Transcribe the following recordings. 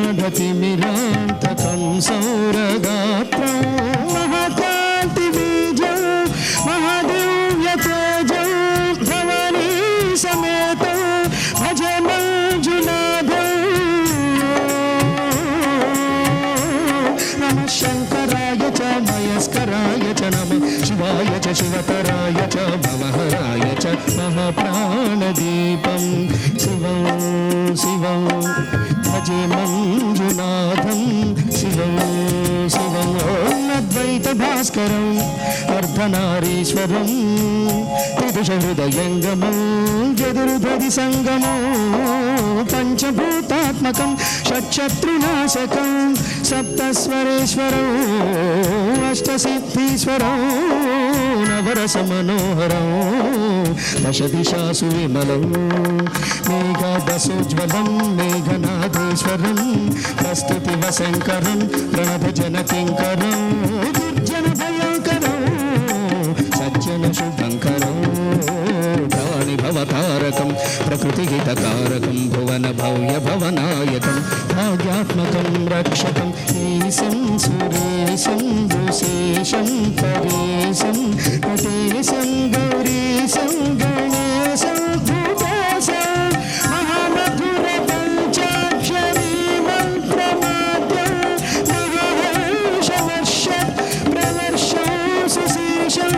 गाढतिमिरान्तकं सौरगात्रं महाकान्तिबीजं महादिव्यतेजं भवानी समेतं भज मंजुनाथं नमः शङ्कराय च मयस्कराय च नमः शिवाय च शिवतराय च भवहराय च महाप्राणदीपं शिवं शिवं भजे मंजुनाथं शिवं शिवं अद्वैतभास्करम् अर्धनारीश्वरं त्रिदशहृदयङ्गमं यदुर्धरि सङ्गमं पञ्चभूतात्मकं षट्शत्रुनाशकं सप्तस्वरेश्वरं अष्टसिद्धीश्वरं नवरसमनोहरं दशदिशासु विमलं मेघादसोज्ज्वलं मेघनादेश्वरं प्रस्तुतिवशङ्करं प्रणतजनकिङ्करं दुर्जनभयङ्करं सज्जनशुभङ्करं भवतारकं प्रकृतिहितकारकं भुवनभव्यभवनायकं भाग्यात्मकं रक्षकं ईशं सुरेशं दुशेशं परेशं नटेशं गौरीशं गणेशं भूतेशं महामधुरपञ्चाक्षरी मन्त्रमाद्यं महाहर्षवर्षत् प्रवर्षं सुशीर्षं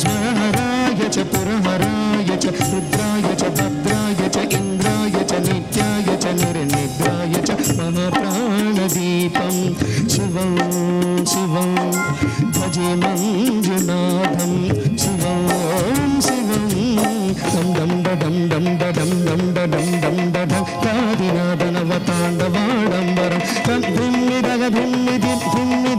स्महराय च पुरहराय च रुद्राय च भद्राय च इन्द्राय च नित्याय च निर्निद्राय च महाप्राणदीपं शिवं शिवं भजे मंजुनाथं शिवं शिवं दं दं दं दं दं दं दं दं दं कादिनादनवताण्डवाडम्बरं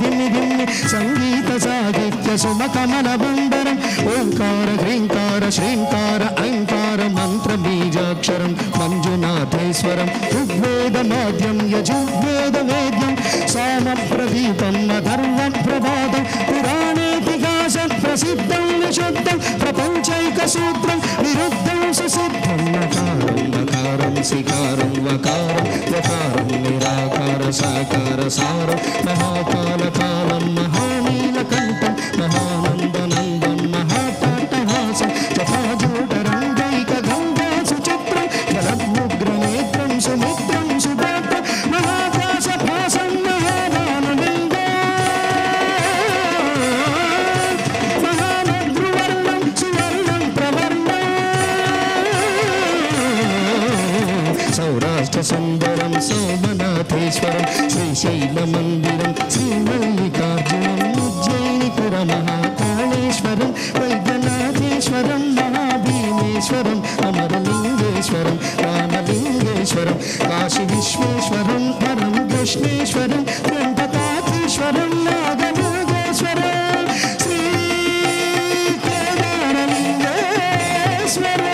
धिम्मि संगीत साहित्य सुमकमलबन्धरम् ओंकार ह्रींकार श्रींकार ऐंकार मंत्रबीजाक्षरं मंजुनाथेश्वरं ऋग्वेदमाद्यं यजुर्वेदवेद्यं सामप्रदीपं अथर्वं प्रभातं पुराणेतिहासं प्रसिद्धं विशुद्धं प्रपञ्चैकसूत्रं विरुद्धं सुसिद्धं नकारं नकारं सिकारं वकारं यकारं निराकार साकार सारं महाकालकालं महानीलकण्ठं महानन्दनन्दं महापाटहासं जटाजूटरङ्गैकगङ्गा सुचित्रं जलमुग्रनेत्रं सुमित्रं सुभद्रं महाभासभासं महादानलिङ्गं महाभद्रुवर्णं सुवर्णं प्रवर्णं सौराष्ट्रसुन्दरं सोमनाथेश्वरं श्रीशैलमन्दिरं श्रीमल्लिकार्जुनम् उज्जयिनिपुरमहाकालेश्वरं वैद्यनाथेश्वरं महाभीमेश्वरं अमरलिङ्गेश्वरं रामलिङ्गेश्वरं काशीविश्वेश्वरं परं कृष्णेश्वरं त्र्यम्बकाधीश्वरं नागनागेश्वरं श्रीकेदारलिङ्गेश्वरं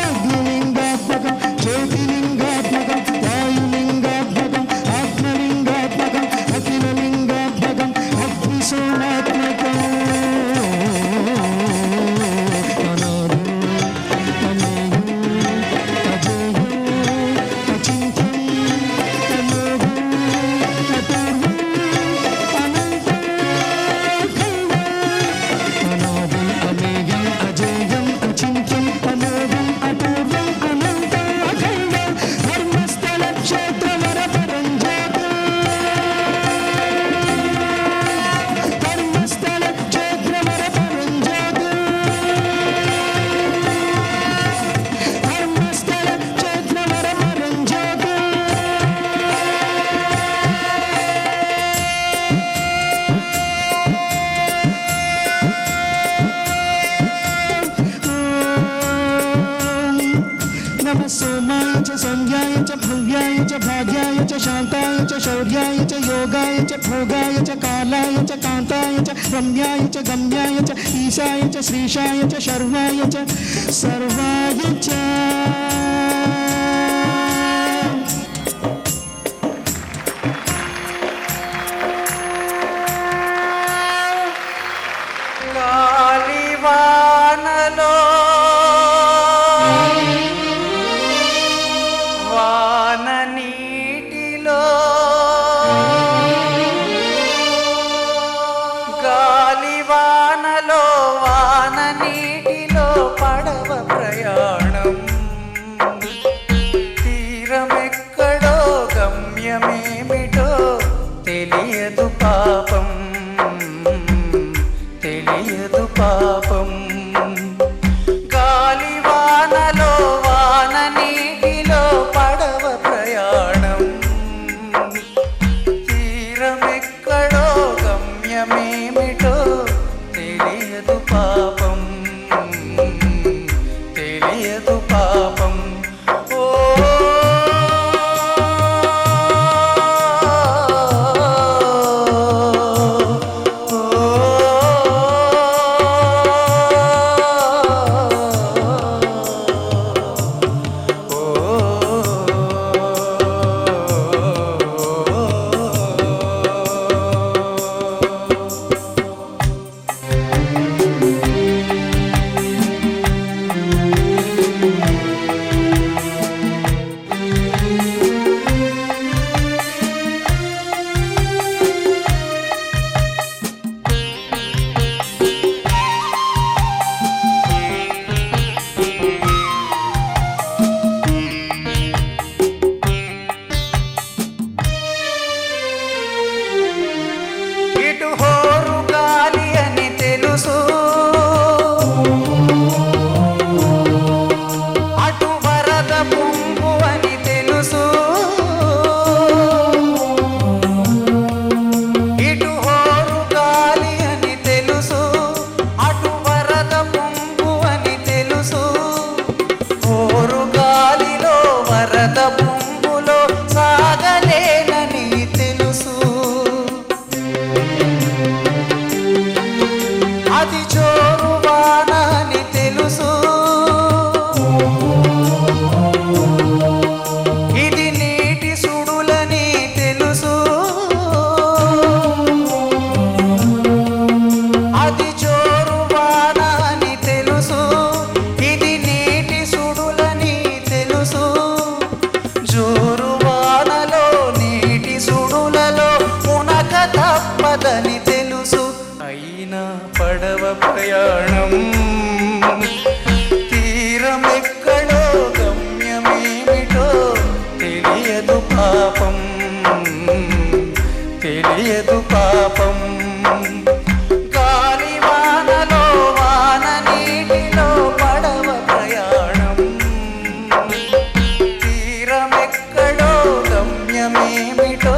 अग्निलिङ्गात्मकं ज्योतिलिङ्गात्मकं वायुलिङ्गात्मकं आत्मलिङ्गात्मकं अखिललिङ्गात्मकं अग्निसोमात्मकं सोमाय च संज्ञाय च भव्याय च भाग्याय च शांताय च शौर्याय च योगाय च भोगाय च कालाय च कांताय च रम्याय च गम्याय च ईशाय च श्रीशाय च शर्वाय च सर्वाय च లాలివానలో వా నీటిలో పడవ ప్రయాణం, తీరమెక్కడో గమ్యమేమిటో తెలియదు పాపం, తెలియదు పాపం. గాలివానలో వాన నీటిలో పడవ ప్రయాణం, తీరమెక్కడో గమ్యమేమిటో తెలియదు పాపం, తెలియదు పాపం. ఓ ఇటు హోరు గాలి అని తెలుసు, అటు వరద పొంగు అని తెలుసు. ఇటు హోరు గాలి అని తెలుసు, అటు వరద పొంగు అని తెలుసు. హోరు గాలిలో వరద పొంగులో సాగలేనని తెలుసు. అది జోరు వాన అని తెలుసు, ఇది నీటి సుడులని తెలుసు. అది జోరు వాన అని తెలుసు, ఇది నీటి సుడులని తెలుసు. జోరు వానలో నీటి సుడులలో మునక తప్పదని తెలుసు. అయినా పడవ ప్రయాణం, తీరమెక్కడో గమ్యమేమిటో తెలియదు పాపం, తెలియదు పాపం. గాలివానలో వాన నీటిలో పడవ ప్రయాణం, తీరమెక్కడో గమ్యమేమిటో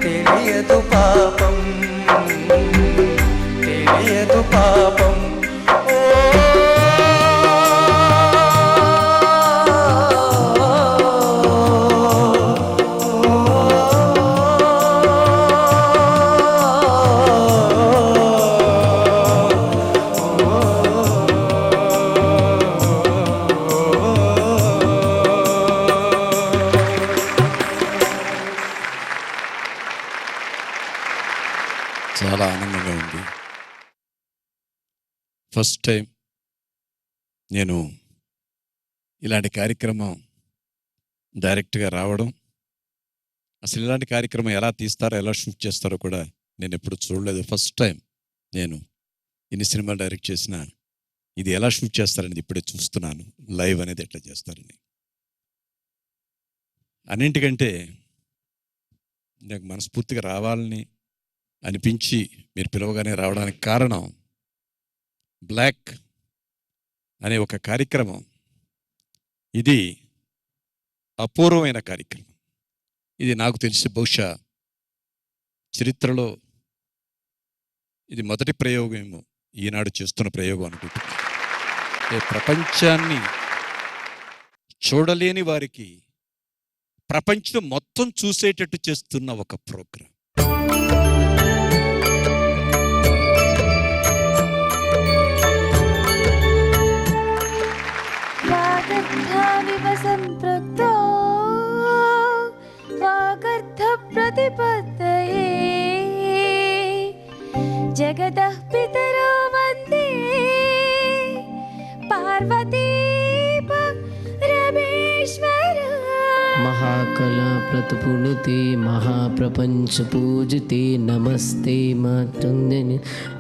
తెలియదు పాపం, తెలియదు పాపం. ఓ చాలా ఆనందంగా ఉంది. ఫస్ట్ టైం నేను ఇలాంటి కార్యక్రమం డైరెక్ట్గా రావడం, అసలు ఇలాంటి కార్యక్రమం ఎలా తీస్తారో ఎలా షూట్ చేస్తారో కూడా నేను ఎప్పుడు చూడలేదు. ఫస్ట్ టైం నేను ఇన్ని సినిమాలు డైరెక్ట్ చేసిన ఇది ఎలా షూట్ చేస్తారనేది ఇప్పుడే చూస్తున్నాను, లైవ్ అనేది ఎట్లా చేస్తారని. అన్నింటికంటే నాకు మనస్ఫూర్తిగా రావాలని అనిపించి మీరు పిలవగానే రావడానికి కారణం బ్లాక్ అనే ఒక కార్యక్రమం. ఇది అపూర్వమైన కార్యక్రమం. ఇది నాకు తెలిసి బహుశా చరిత్రలో ఇది మొదటి ప్రయోగమేమో, ఈనాడు చేస్తున్న ప్రయోగం అనుకుంటున్నాను. ప్రపంచాన్ని చూడలేని వారికి ప్రపంచం మొత్తం చూసేటట్టు చేస్తున్న ఒక ప్రోగ్రాం. జగదః పితరో వందే పార్వతీ పరమేశ్వర. महाकला प्रतपुनिते महाप्रपंच पूजिते नमस्ते मातृन्दिनि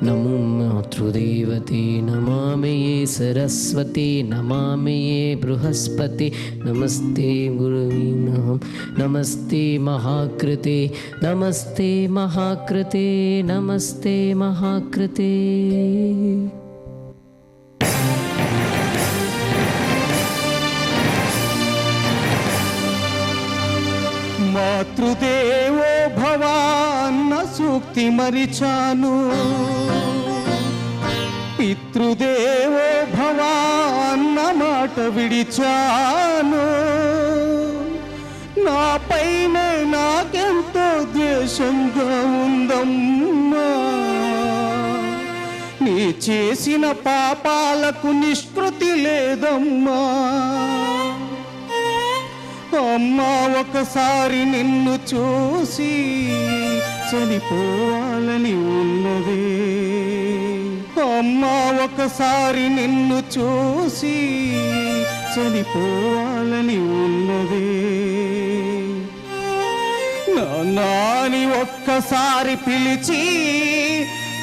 नमो मातृदेवते नमामि ये सरस्वती नमामि ये बृहस्पति नमस्ते गुरुवे नमः नमस्ते महाकृते नमस्ते महाकृते नमस्ते महाकृते మాతృదేవో భవ అన్న సూక్తి మరిచాను, పితృదేవో భవ అన్న మాట విడిచాను. నాపైన నాకెంతో ద్వేషంగా ఉందమ్మా, నీ చేసిన పాపాలకు నిష్కృతి లేదమ్మా. అమ్మా ఒకసారి నిన్ను చూసి చనిపోవాలని ఉన్నది, అమ్మా ఒకసారి నిన్ను చూసి చనిపోవాలని ఉన్నది. నాని ఒక్కసారి పిలిచి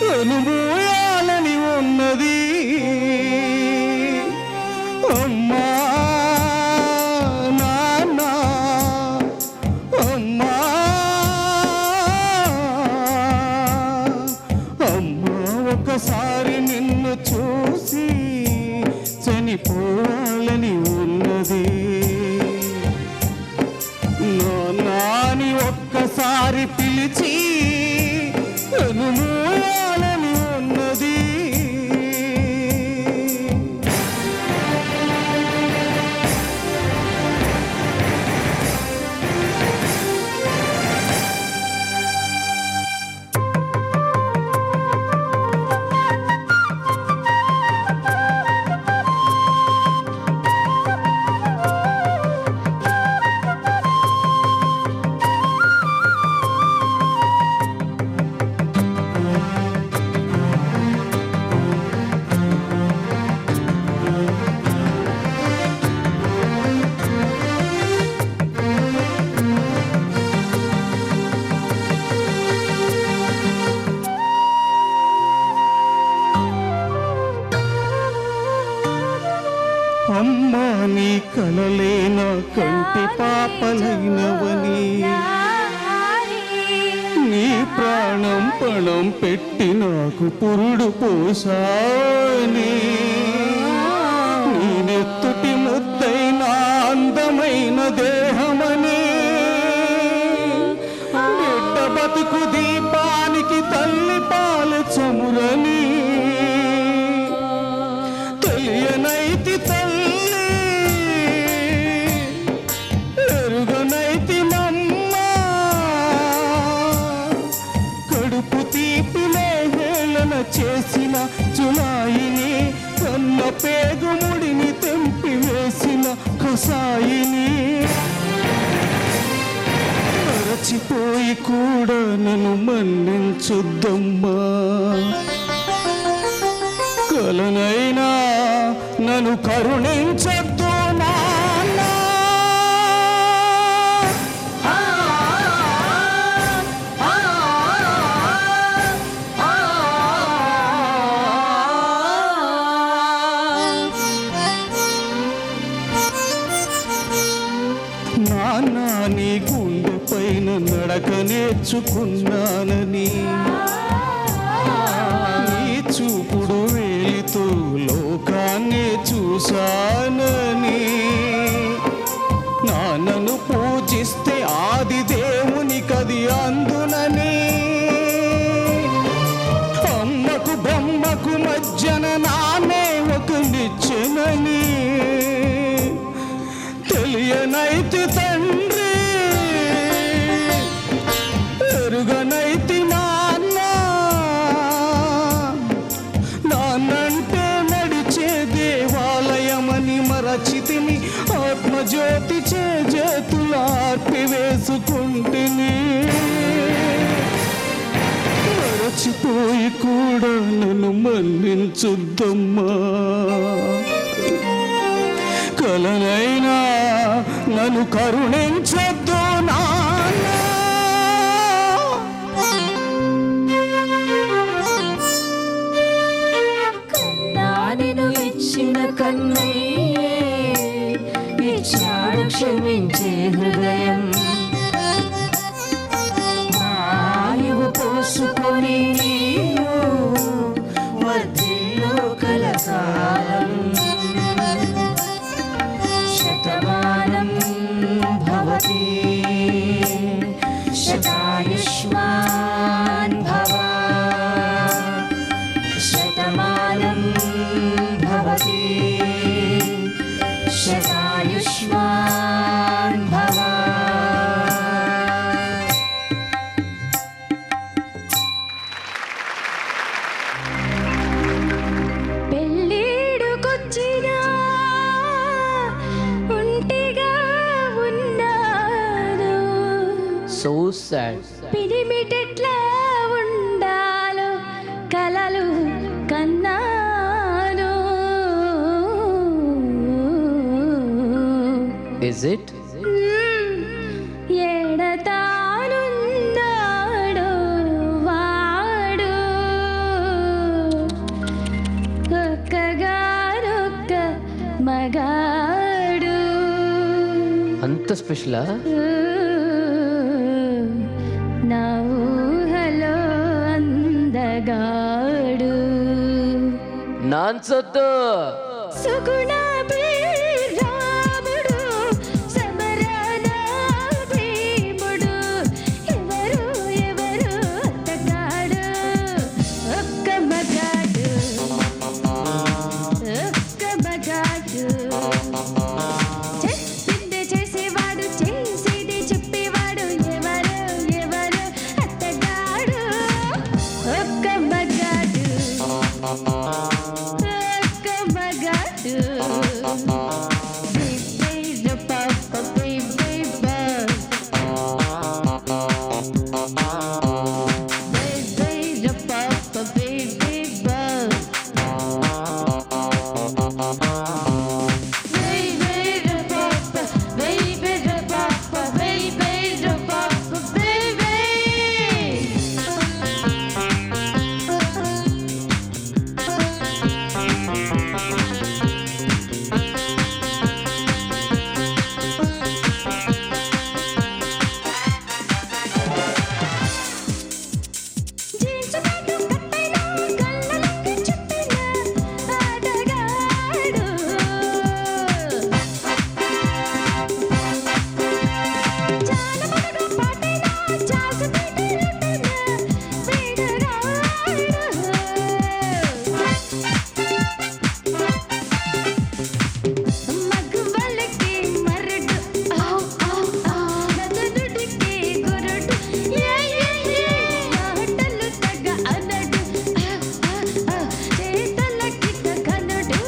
కనుమూయాలని ఉన్నది. అమ్మా ఒకసారి నిన్ను చూసి చనిపోవాలని ఉన్నది. నాని ఒక్కసారి పిలిచి కనుమూయాలని ఉన్నది. అమ్మా నీ కలలేన కంటి పాపలైనవని, నీ ప్రాణం పణం పెట్టి నాకు పురుడు పోసాని, నీ నెత్తుటి ముద్దైన అందమైన దేహమని, బిడ్డ బతుకు దీపానికి తల్లి పాలు చమురని తెలియనైతి తల్లి, ఎరుగనైతి నమ్మ. కడుపు తీపిలే హేళన చేసిన జులాయిని, కన్న పేగుముడిని తెంపి వేసిన కసాయిని, మరచిపోయి కూడా నన్ను మన్నించుద్దమ్మా. కలనైనా నన్ను కరుణించొద్దు నాన్న. నాన్న నీ గుండె పైన నడక నేర్చుకున్నానని, నీ చూపుడు వేలితో లోకాన్ని చూశానని, నాన్నను పూజిస్తే ఆది దేవుని కది అందునని, అమ్మకు బొమ్మకు మధ్యన నానే ఒక నిచ్చెనని తెలియనైతి తండ్రి, ఎరుగనైతి నాన్న. నాన్నంటే నడిచే దేవాలయమని మరచితిని, ఆత్మజ్యోతి చేతులార్పి వేసుకుంటుని. మరచిపోయి కూడా నన్ను మన్నించుద్దమ్మా. కలనైనా నన్ను కరుణించొద్దు నాన్న. కన్నానిను ఇచ్చిన కన్నయ్యే ఇచ్చాడు క్షమించే హృదయం. ఆయువు పోసుకొని నీవు వర్ధిల్లు కలకాలం. శతమానం భవతి శతాయుష్మాన్ భవ. శతమానం భవతి శతాయుష్మాన్ భవ. పెళ్ళిడుకొచ్చినా ఒంటిగా ఉన్నాను. So sad. పిడిమిటెట్లా ఉండాలో కలలు కన్నాను. Is it? ఎడతానున్నాడు వాడు ఒక్కగానొక్క మగాడు. అంత స్పెషలా? నా ఊహలో అందగాడు. నాన్సొద్దు. సుగుణాభి రాముడు సమరణ భీముడు. ఎవరు ఎవరు అత్తగాడు ఒక్క మగాడు ఒక్క మగాడు. చెప్పింది చేసేవాడు చేసేది చెప్పేవాడు. ఎవరు ఎవరు అత్తగాడు ఒక్క మగాడు ఒక్క మగాడు. Baby, papa, baby, baby, papa, baby, మగవలకి మరడు నదనుడికి గురుడు. మాటలు తగ అనడు చేతలకి తగనడు.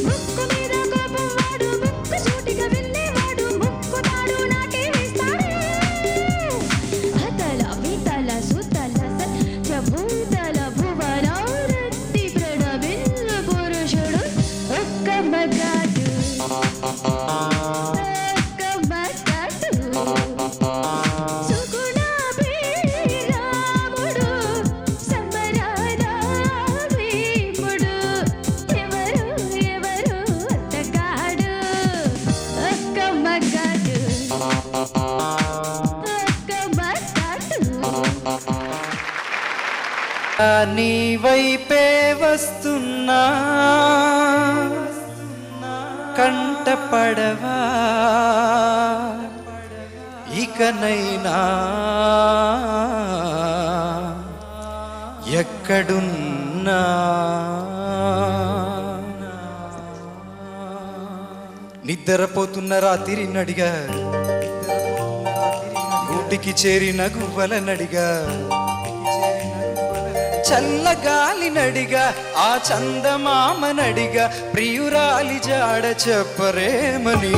ముక్కు మీద కోపం వాడు ముక్కు సూటిగా వెళ్ళేవాడు. ముక్కు తాడు నాకే వేస్తాడు. అతల వితల సుతల చబూతల భువనారతి ప్రణవిల్ల పురుషుడు ఒక్క మగాడు ఒక్క మగాడు. సుగుణాభి రాముడు సమరణ భీముడు. ఎవరు ఎవరు అత్తగాడు ఒక్క మగాడు ఒక్క మగాడు. నీ వైపే వస్తున్నా కంట పడవా ఇకనైనా ఎక్కడున్నా నిద్రపోతున్న రాత్రి నడిగా గూటికి చేరిన గువ్వల నడిగా చల్లగాలి నడిగా ఆ చందమామ నడిగా ప్రియురాలి జాడ చెప్పరేమని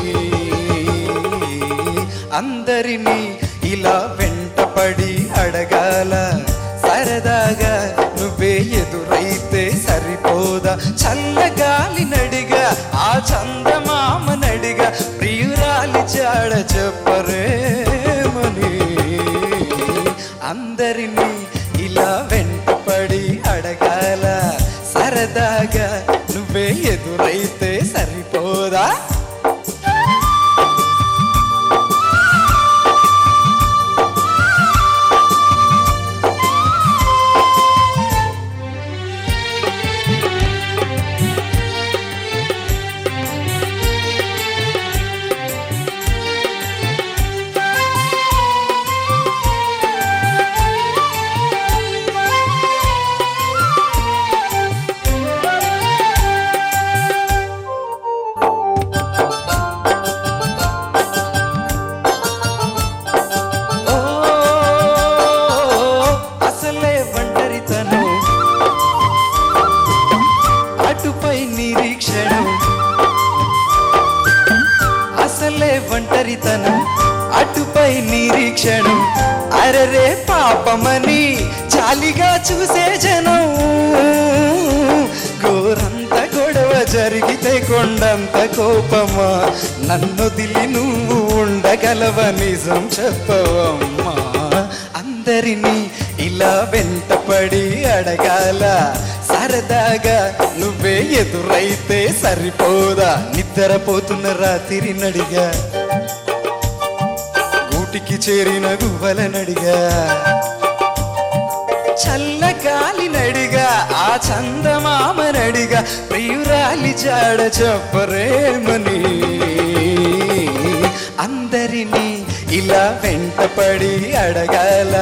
అందరినీ ఇలా వెంటపడి అడగాల సరదాగా నువ్వే ఎదురైతే సరిపోదా చల్లగాలి నడిగా ఆ చందమామ నడిగా ప్రియురాలి జాడ చెప్పరేమని అందరినీ ఇలా వెంటపడి అడగాల సరదాగా నువ్వే ఎదురైతే సరిపోదా ఒంటరితనం అటుపై నిరీక్షణం అరరే పాపమని జాలిగా చూసే జనం గోరంత గొడవ జరిగితే కొండంత కోపమా నన్నొదిలి నువ్వు ఉండగలవ నిజం చెప్పవమ్మా అందరినీ ఇలా వెంటపడి అడగాల సరదాగా నువ్వే ఎదురైతే సరిపోదా నిద్రపోతున్న రాత్రి నడిగా గూటికి చేరిన గువ్వలనడిగా చల్లగాలి నడిగా ఆ చందమామనడిగా ప్రియురాలి జాడ చెప్పరేమని అందరినీ ఇలా వెంటపడి అడగాల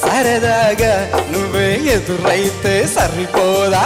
సరదాగా నువ్వే ఎదురైతే సరిపోదా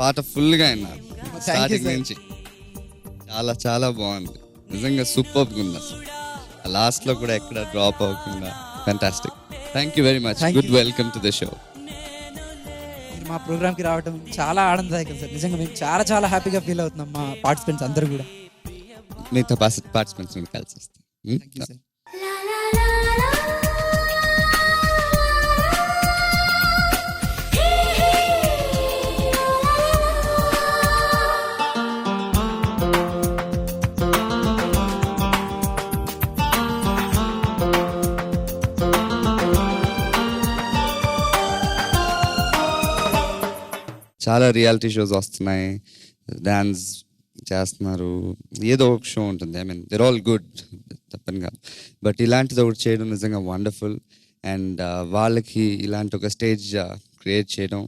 పాట ఫుల్గా విన్నారు స్టార్టింగ్ నుంచి చాలా చాలా బాగుంది నిజంగా సూపర్గా ఉంది అసలు లాస్ట్లో కూడా ఎక్కడ డ్రాప్ అవ్వకుండా fantastic thank you very much good welcome to the show మీరు మా ప్రోగ్రామ్కి రావడం చాలా ఆనందదాయకం సార్ నిజంగా మేము చాలా చాలా హ్యాపీగా ఫీల్ అవుతున్నాం మా పార్టిసిపెంట్స్ అందరూ కూడా మిగతా పార్టిసిపెంట్స్ కలిసి వస్తాం సార్ చాలా రియాలిటీ షోస్ వస్తున్నాయి డాన్స్ చేస్తున్నారు ఏదో ఒక షో ఉంటుంది I mean there all good తప్పని కాదు బట్ ఇలాంటిది ఒకటి చేయడం నిజంగా వండర్ఫుల్ అండ్ వాళ్ళకి ఇలాంటి ఒక స్టేజ్ క్రియేట్ చేయడం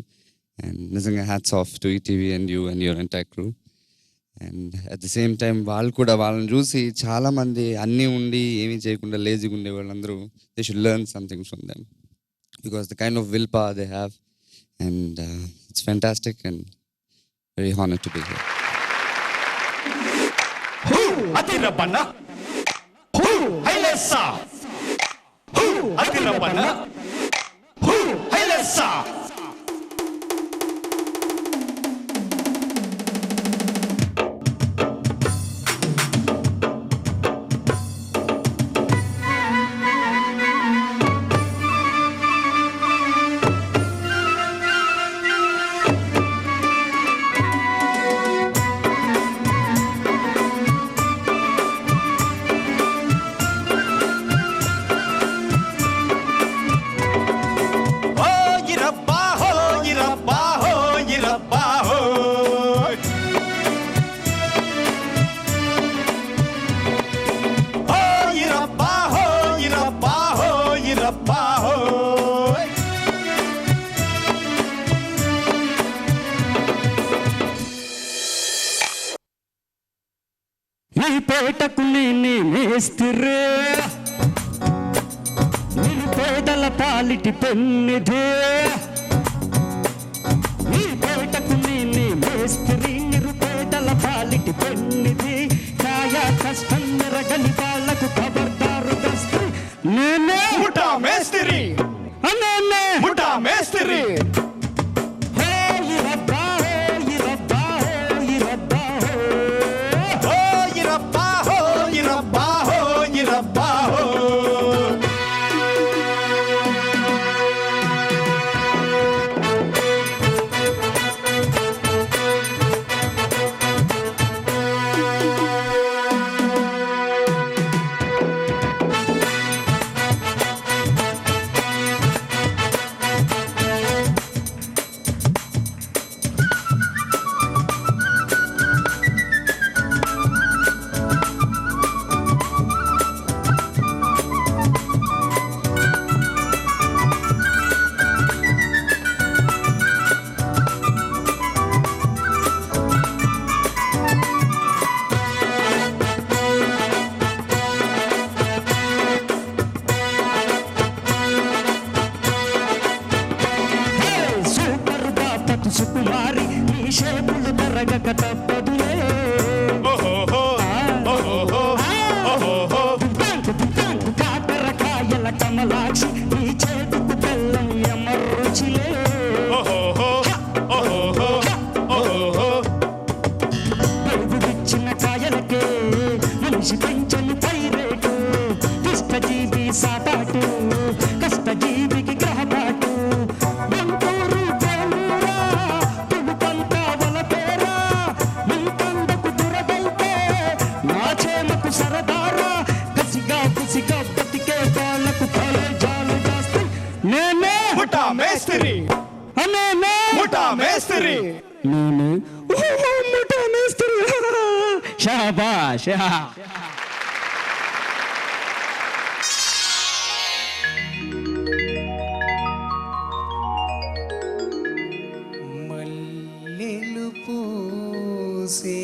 అండ్ నిజంగా hats off to ETV and you and your entire crew and at the same time వాళ్ళు కూడా వాళ్ళని చూసి చాలామంది అన్నీ ఉండి ఏమీ చేయకుండా లేజీగా ఉండే వాళ్ళందరూ they should learn something from them because the kind of will power they have and it's fantastic and very honored to be here. Who Atirapana? Who Hailesa? Who Atirapana? Who Hailesa? మేస్తిరే నిరుపేదల పాలిటి పెన్నిధే నీ పేటకు నీ మేస్తిరి నిరుపేదల పాలిటి పెన్నిధి కాయా కష్టం మెరగని వాళ్ళకు ఖబర్దారు దస్తి నేనే ముఠా మేస్తిరి నేనే ముఠా మేస్తిరి హోయి రబ్బా హోయి రబ్బా హోయి రబ్బా హో ఓ ఇరబ్బా హో ఇరబ్బా హో ఇరబ్బా హో సూపర్ బాపతు సుకుమారి నీ షేపులు తరగక తప్పదులే ఓహోహో ఓహోహో ఓహోహో కాకరకాయల కమలాక్షి నీ చేతుకు బెల్లం ఎమరుచిలే ఓహోహో ఓహోహో ఓహోహో పరుగుడిచ్చిన కాయలకే మనిషి పెంచని పైరేటు కష్టజీవి సాటాటు కష్టజీవికి గ్రహపాటు బంటూరు పేరురా తుడుపంతా వలపేరా నీకందకు దురదైతే నా చేమకు సరదారా కసిగా కుసిగా బతికే వాళ్ళకు కాలేజాలు జాస్తి నేనే ముఠా మేస్తిరి నేనే ముఠా మేస్తిరి నేనే ఓహో ముఠా మేస్త్రి షాబాష్ మల్లెలు పూసే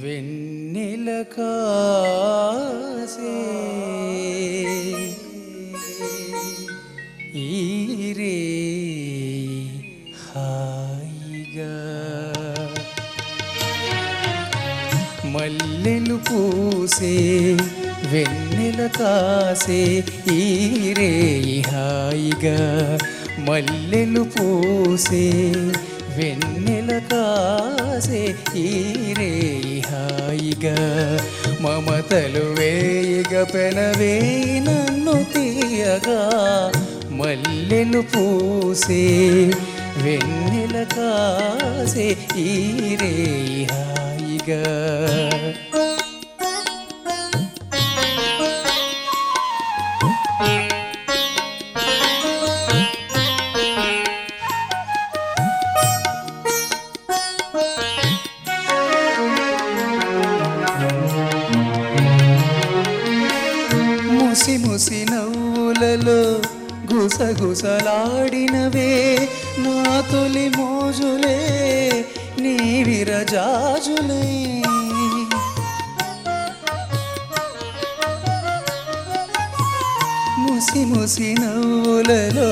వెన్నెల కాసే ఈరే హాయిగా మల్లెలు పూసే వెన్నెల కాసే ఈరే హాయిగా మల్లెలు పూసే వెన్నెల కాసే ఈరే హాయిగా మమతలు వేయిగ పెనవేయి నన్ను తీయగా మల్లెలు పూసే వెన్నెల కాసే ఈరే హాయిగా ముసి ముసి నవ్వులలో గుసగుసలాడినవే నా తొలి మోజులే నీ విరజాజులే ముసి ముసి నవ్వులలో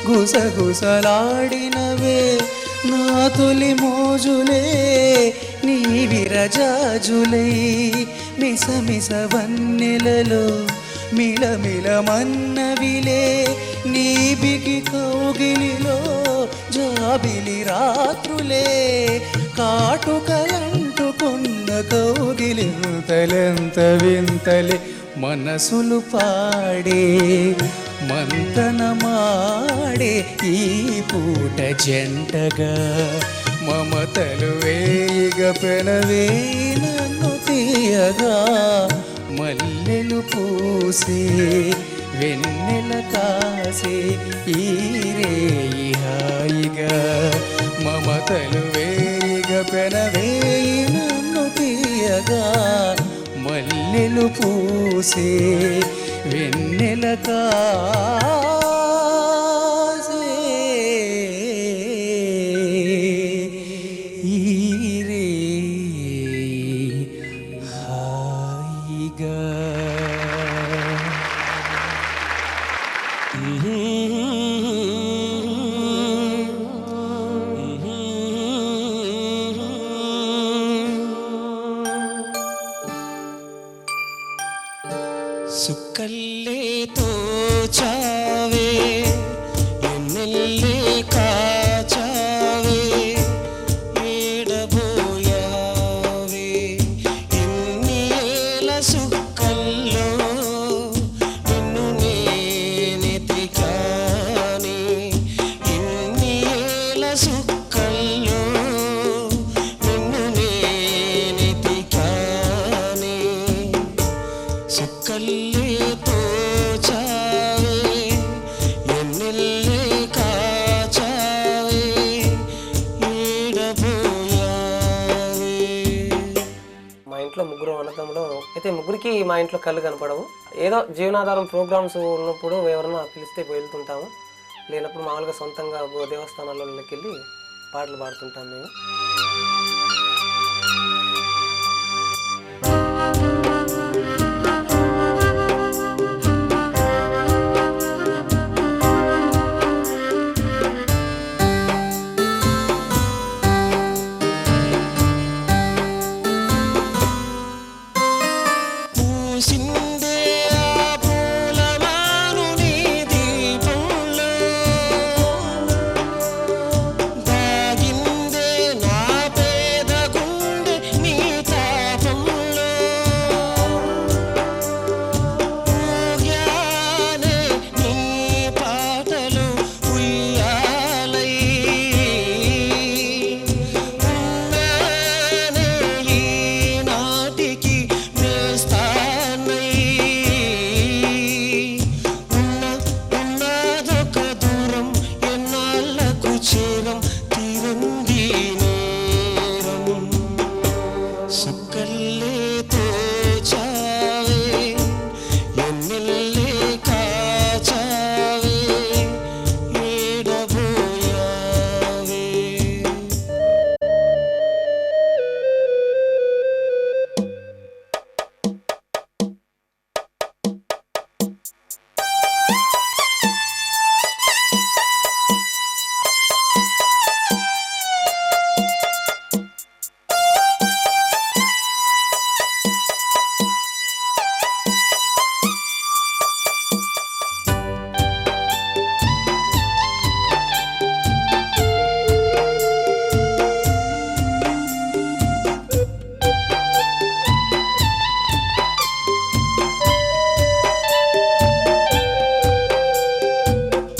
గుసగుసలాడినవే నా తొలి మోజులే నీ విరజాజులై మిస మిస వన్నెలలో మిలమిల మన్నవిలే నీ బిగి కౌగిలిలో జాబిలి రాత్రులే కాటుకలంటుకున్న కౌగిలింతలెంత వింతలే మనసులు పాడే మంతనమాడే ఈ పూట జంటగా మమతలు వేయిగ పెనవేయి నన్ను తీయగా మల్లెలు పూసే వెన్నెల కాసే ఈరే హాయిగా మమతలు వేయిగ పెనవేయి నన్ను తీయగా మల్లెలు పూసే వెన్నెల కాసే ఈరే సుక్కల్లే తోచావే ఎన్నెల్లే కాచావే ఏడబోయావే ఎన్ని ఏల సుక్కల్లో నిన్ను నేనెతికాని ఎన్ని ఏల సుక్కల్లో నిన్ను నేనెతికాని సుక్కల్లే తోచావే ఎన్నెల్లే కాచావే ఏడబోయావే. మా ఇంట్లో ముగ్గురు అన్నదమ్ములు అయితే ముగ్గురికి మా ఇంట్లో కళ్ళు కనపడవు. ఏదో జీవనాధారం ప్రోగ్రామ్స్ ఉన్నప్పుడు ఎవరైనా పిలిస్తే వెళ్తుంటాము, లేనప్పుడు మామూలుగా సొంతంగా దేవస్థానాల్లోకి వెళ్ళి పాటలు పాడుతుంటాం మేము. పూసిందే ఆ పూలమాను నీ దీపంలో దాగిందే నా పేద గుండె నీ తాపంలో ఊగానే నీ పాటలు ఉయ్యాలై ఉన్నానే ఈనాటికి నేస్తానై ఉన్నదొక దూరం ఎన్నాళ్ళకు చేరం తీరంది నేరం సుక్కల్లే తోచావే ఎన్నెల్లే కాచావే ఏడబోయావే.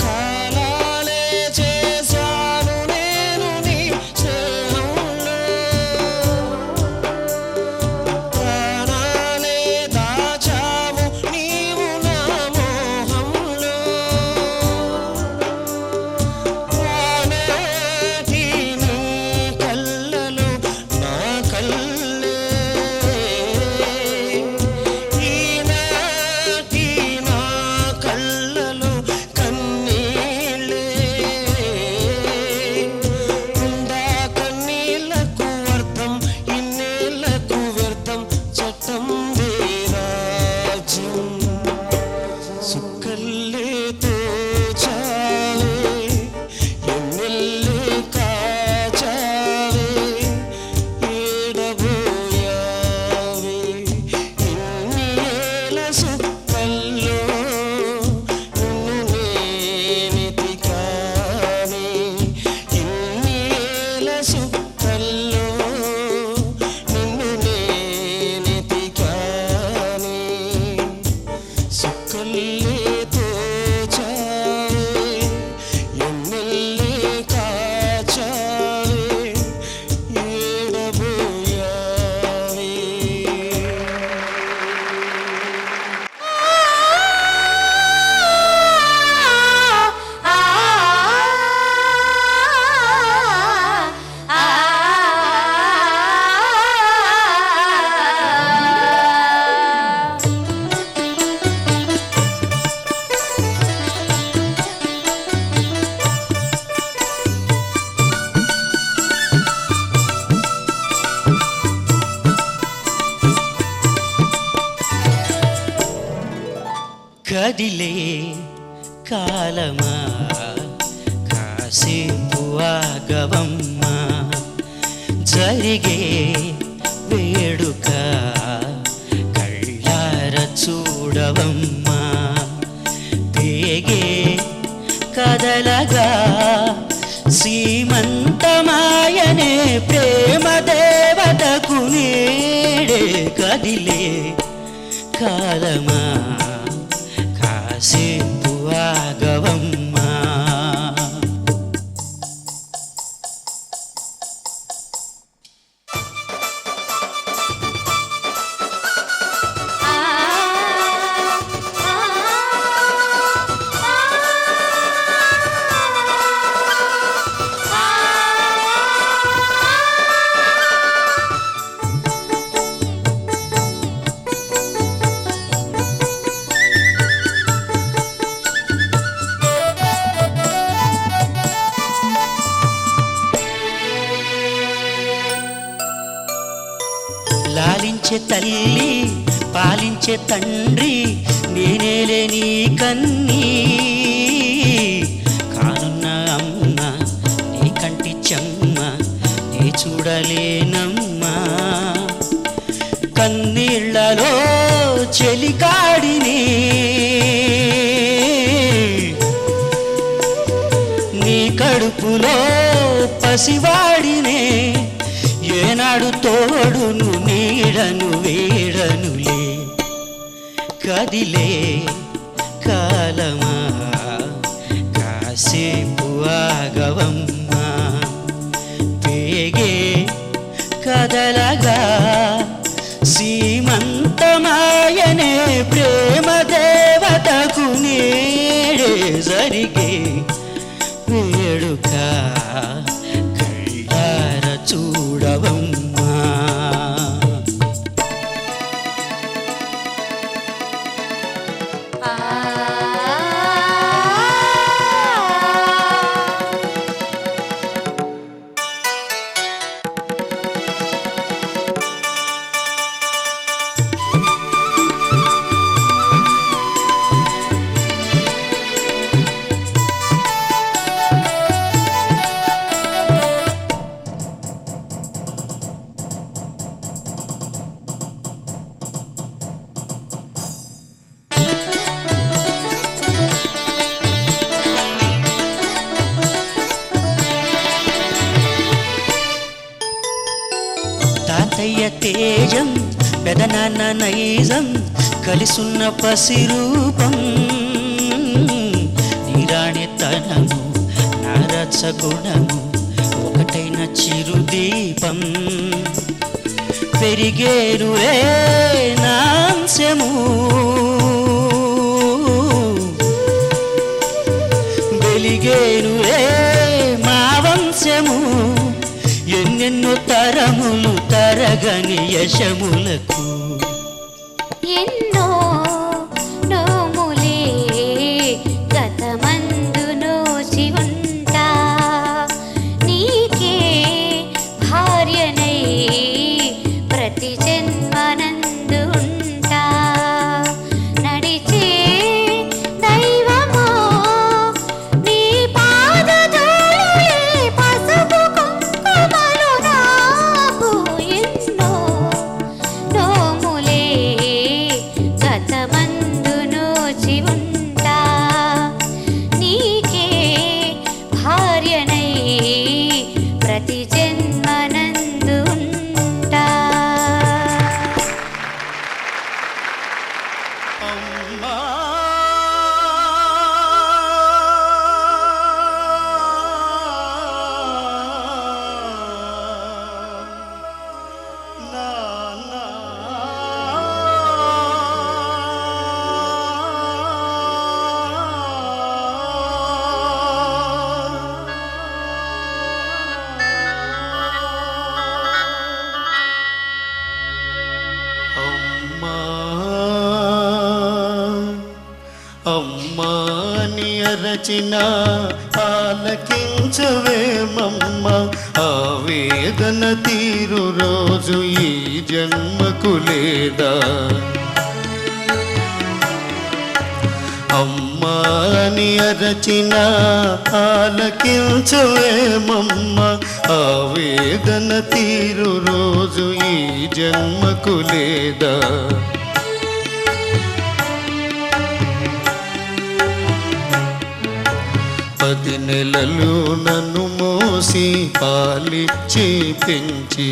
కాలాలే చేశాను నేను నీ స్నేహంలో ప్రాణాలే దాచావు నీవు నా మోహంలో ఆనాటి నీ కళ్ళలో నా కళ్ళే ఈనాటి నా కళ్ళలో కన్నీళ్ళే ఉందా కన్నీళ్లకు అర్థం ఇన్నేళ్లకు వ్యర్థం చట్టం రాజ్యం సుక్కల్లే తోచావే ఎన్నెల్లే కాచావే ఏడబోయావే ఎన్ని ఏల సుక్కల్లో నిన్ను నేనెతికాని ఎన్ని ఏల సుక్కల్లో నిన్ను నేనెతికాని సుక్కల్లే తోచావే ఎన్నెల్లే కాచావే ఏడబోయావే. కదిలే కాలమా కాసేపు ఆగవమ్మా జరిగే వేడుక కళ్ళార చూడ ఆగవమ్మా పేగే కదలగా సీమంతమాయనే ప్రేమ దేవతకు నేడే కదిలే కాలమా కాసేపు ఆగవమ్మా లాలించే తల్లి పాలించే తండ్రి నేనేలే నీ కన్నీ కానున్న అమ్మ నీ కంటి చెమ్మ నీ చూడలేనమ్మా కన్నీళ్లలో చెలికాడిని నీ కడుపులో పసివాడినే ఏనాడు తోడును నీడను వేడనులే కదిలే కాలమా కాసేపు ఆగవమ్మా పేగే కదలగా సీమంతమాయనే ప్రేమ దేవతకు నేడే జరిగే వేడుక చూడవమ్మా తాతయ్య తేజం పెదనాన్న నైజం కలిసున్న పసిరూపం నీరాణితనము నారస గుణము ఒకటైన చిరుదీపం పెరిగేరు నాంశము వెలిగేరు మా వంశము ఎన్నెన్నో తరములు తరగని యశములకు ఎన్నో నోములే గతమందు నోచి ఉంటా నీకే భార్యనై ప్రతి జన్మనందు ఉంటా నడిచే దైవమో నీ పాదధూళి పసుపు కుంకుమలు నాకు ఎన్నో నోములే గతమందు నోచి ఉంటా నీకే భార్యనై ప్రతి జన్మనందు ఉంటా అమ్మా అమ్మా నీ అరచిన ఆలకించవేమమ్మ ఆవేదన తీరు రోజు ఈ జన్మకు లేదా అమ్మా నీ అరచిన ఆలకించవేమమ్మ ఆవేదన తీరు రోజు ఈ జన్మకు లేదా 10 నెలలు నన్ను మోసి పాలిచ్చి పెంచి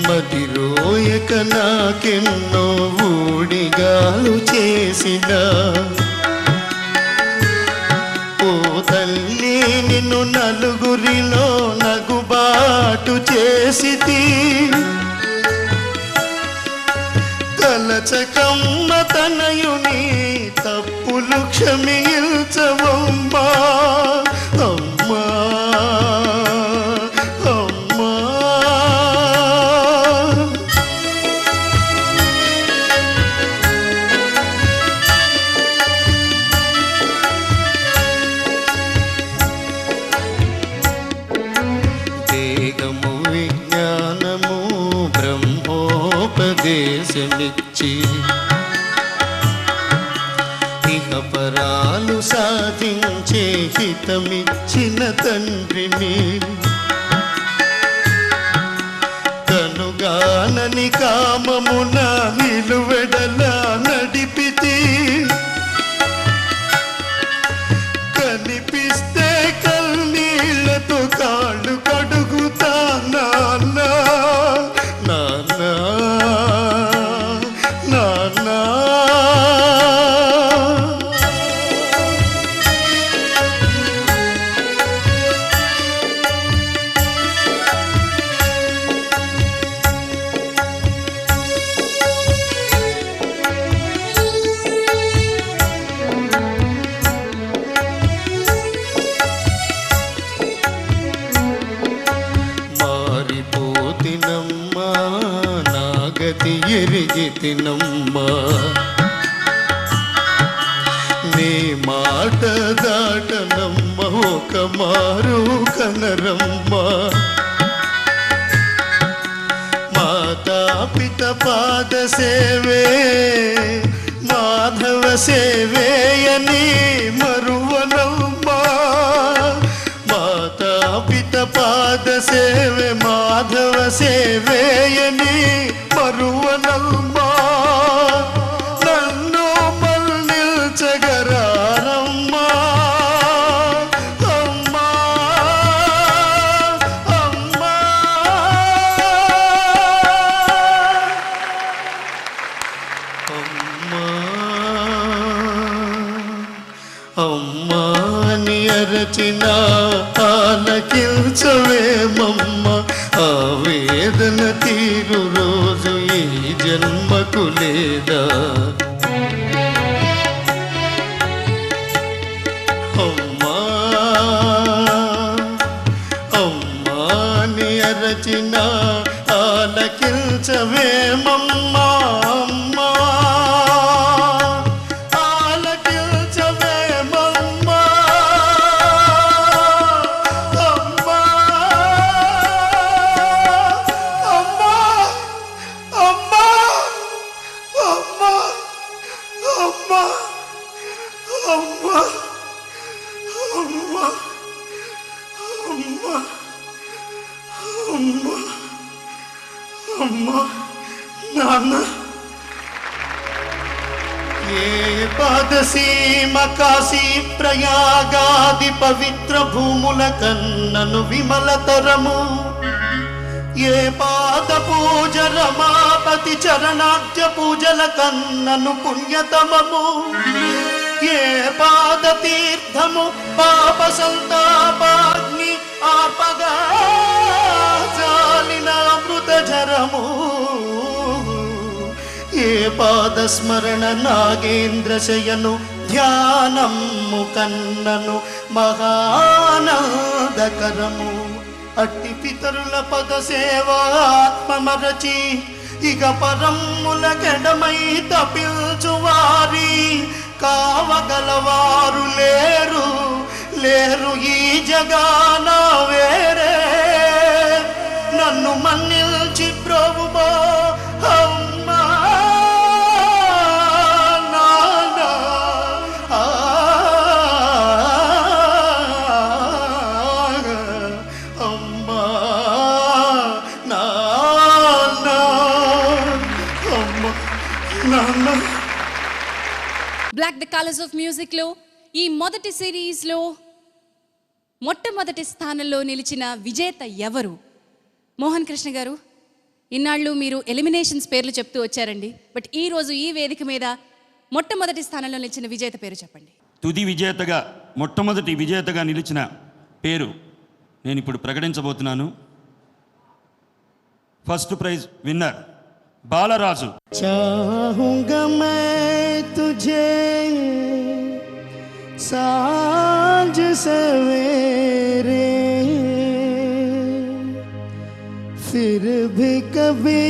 మదిరోయక నాకెన్నో ఊడిగాలు చేసిన ఓ తల్లి నిన్ను నలుగురిలో నగుబాటు చేసితి తలచకమ్మ తనయుని తప్పులు క్షమించవమ్మా అమ్మా అమ్మా దేహము విజ్ఞానము బ్రహ్మోపదేశమిచ్చి ఇహపరాలు సాధించే హితమిచ్చిన తండ్రిని కనుగానని కామమున నిలువెడల నడిపితి కనిపిస్తే కన్నీళ్లతో కాళ్ళు కడుగుతా నాన్న నాన్న నాన్న మారిపోతినమ్మా నాగతి ఎరిగితినమ్మా నీ మాట దాటనమ్మ ఒక మారు కనరమ్మా మాతా పిత పాద సేవే మాధవ సేవేయని మరువనమ్మా మాతా పిత పాద సేవే మాధవ సేవేయని మరువనమ్మా నన్ను మన్నిల్చగరారమ్మా అమ్మా అమ్మా అమ్మా అమ్మా ని అరచిన ఆలకించవేమమ్మ ఆ వేదన తీరు రోజు ఈ జన్మకు లేదా అమ్మా అమ్మా ని అరచిన ఆలకించవేమమ్మా అమ్మా ఆలకించవేమమ్మా అమ్మా అమ్మా అమ్మా అమ్మా అమ్మా అమ్మా అమ్మా అమ్మా అమ్మా అమ్మా నాన్న ఏ పాదసీమ కాశీ ప్రయాగాది పవిత్ర భూముల కన్నను విమలతరము ఏ పాద పూజ రమాపతి చరణాబ్జ పూజల కన్నను పుణ్యతమము ఏ పాద తీర్థము పాప సంతాపాగ్ని ఆపగా జాలిన అమృత జరము ఏ పాద స్మరణ నాగేంద్ర శయను ధ్యానము కన్నను మహానందకరము అట్టి పితరుల పద సేవాత్మమరచి ఇక పరమ్ముల కెడమై తపిల్చువారి కావగలవారు లేరు లేరు ఈ జగాన వేరే నన్ను మన్నిల్చి ప్రభువా అమ్మా నాన్న అమ్మా నాన్న అమ్మా నాన్న బ్లాక్ ద కలర్స్ ఆఫ్ మ్యూజిక్లో ఈ మొదటి సిరీస్లో మొట్టమొదటి స్థానంలో నిలిచిన విజేత ఎవరు? మోహన్ కృష్ణ గారు, ఇన్నాళ్ళు మీరు ఎలిమినేషన్స్ పేర్లు చెప్తూ వచ్చారండి. బట్ ఈరోజు ఈ వేదిక మీద మొట్టమొదటి స్థానంలో నిలిచిన విజేత పేరు చెప్పండి. తుది విజేతగా, మొట్టమొదటి విజేతగా నిలిచిన పేరు నేను ఇప్పుడు ప్రకటించబోతున్నాను. First prize winner Balaraju. चाहूंगा मैं तुझे साँझ सवेरे, फिर भी कभी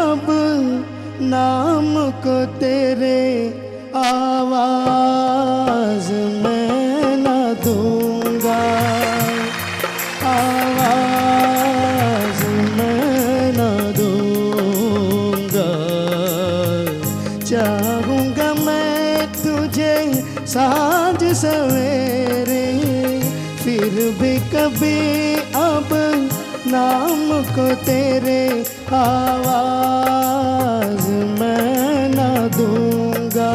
अब नाम को तेरे आवाज मैं न दूंगा, आवाज मैं न दूंगा। चाहूंगा मैं तुझे साँझ सवेरे, फिर भी कभी अब नाम को तेरे आवाज मैं न दूंगा,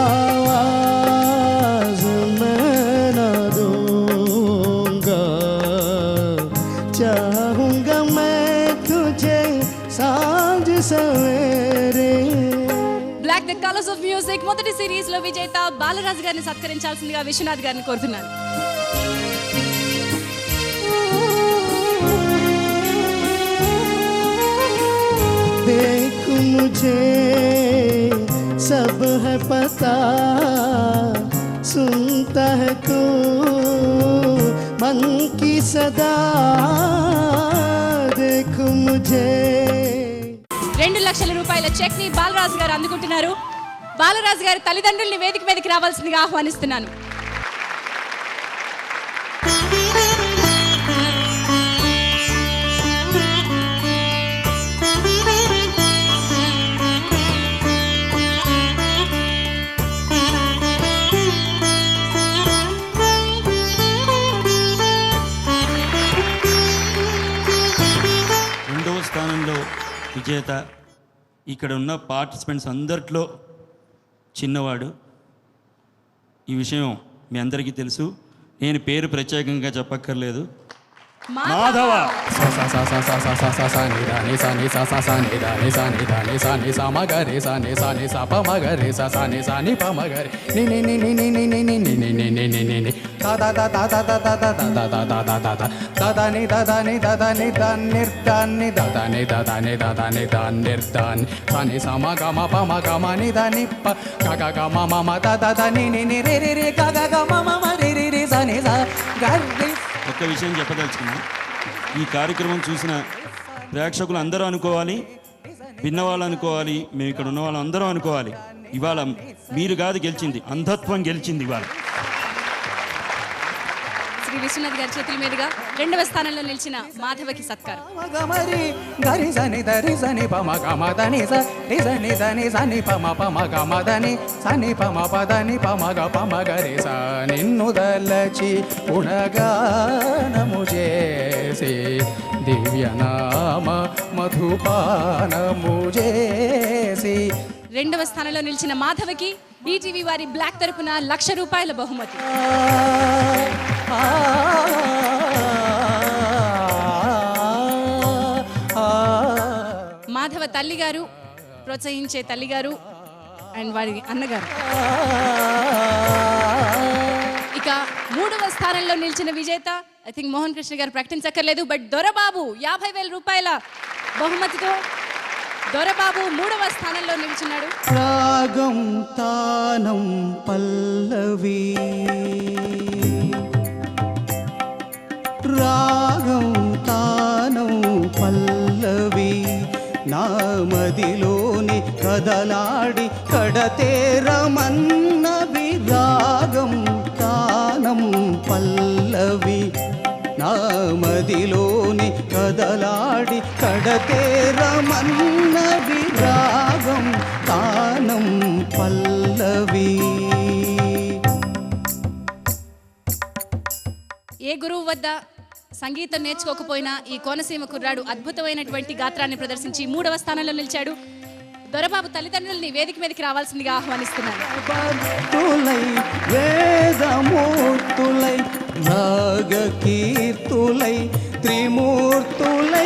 आवाज मैं न दूंगा। चाहूंगा मैं तुझे साँझ सवेरे. Black the colours of music మొదటి సిరీస్లో విజేత బాలరాజు గారిని సత్కరించాల్సిందిగా విశ్వనాథ్ గారిని కోరుతున్నాను. देख मुझे सब है पता, सुनता है तू मन की सदा. देख मुझे 2 లక్షల రూపాయల చెక్ ని బాలరాజు గారు అందుకుంటున్నారు. బాలరాజు గారి తల్లిదండ్రుల్ని వేదిక మీదకి రావాల్సిందిగా ఆహ్వానిస్తున్నాను. రెండవ స్థానంలో విజేత ఇక్కడ ఉన్న పార్టిసిపెంట్స్ అందరిలో చిన్నవాడు. ఈ విషయం మీ అందరికీ తెలుసు, నేను పేరు ప్రత్యేకంగా చెప్పక్కర్లేదు. మాధవ. ఒక్క విషయం చెప్పదలుచుకున్నాను. ఈ కార్యక్రమం చూసిన ప్రేక్షకులు అందరూ అనుకోవాలి, విన్నవాళ్ళు అనుకోవాలి, మేము ఇక్కడ ఉన్న వాళ్ళు అందరూ అనుకోవాలి, ఇవాళ మీరు కాదు గెలిచింది, అంధత్వం గెలిచింది ఇవాళ. శ్రీ విశ్వనాథ్ గారి చేతుల మీదుగా 2వ స్థానంలో నిలిచిన మాధవకి సత్కారం. నిన్ను దలచి గుణగానము చేసి దివ్యనామ మధుపానము చేసి. 2వ స్థానంలో నిలిచిన మాధవకి ఈటీవీ వారి బ్లాక్ తరపున 1,00,000 రూపాయల బహుమతి. మాధవ తల్లిగారు, ప్రోత్సహించే తల్లిగారు అండ్ వారి అన్నగారు. ఇక 3వ స్థానంలో నిలిచిన విజేత ఐ థింక్ మోహన్ కృష్ణ గారు ప్రకటించక్కర్లేదు, బట్ దొరబాబు 50,000 రూపాయల బహుమతితో దొరబాబు 3వ స్థానంలో నిలిచున్నాడు. రాగం తానం పల్లవి, రాగం తానం పల్లవి, నా మదిలోని కదలాడి కడతేరమన్నవి. రాగం తానం పల్లవి, నా మదిలోని కదలాడి కడతేరమన్నవి. రాగం తానం పల్లవి. ఏ గురువు వద్ద సంగీతం నేర్చుకోకపోయినా ఈ కోనసీమ కుర్రాడు అద్భుతమైనటువంటి గాత్రాన్ని ప్రదర్శించి 3వ స్థానంలో నిలిచాడు. దొరబాబు తల్లిదండ్రుల్ని వేదిక మీదకి రావాల్సిందిగా ఆహ్వానిస్తున్నాను. భక్తులై వేదమూర్తులై రాగకీర్తులై త్రిమూర్తులై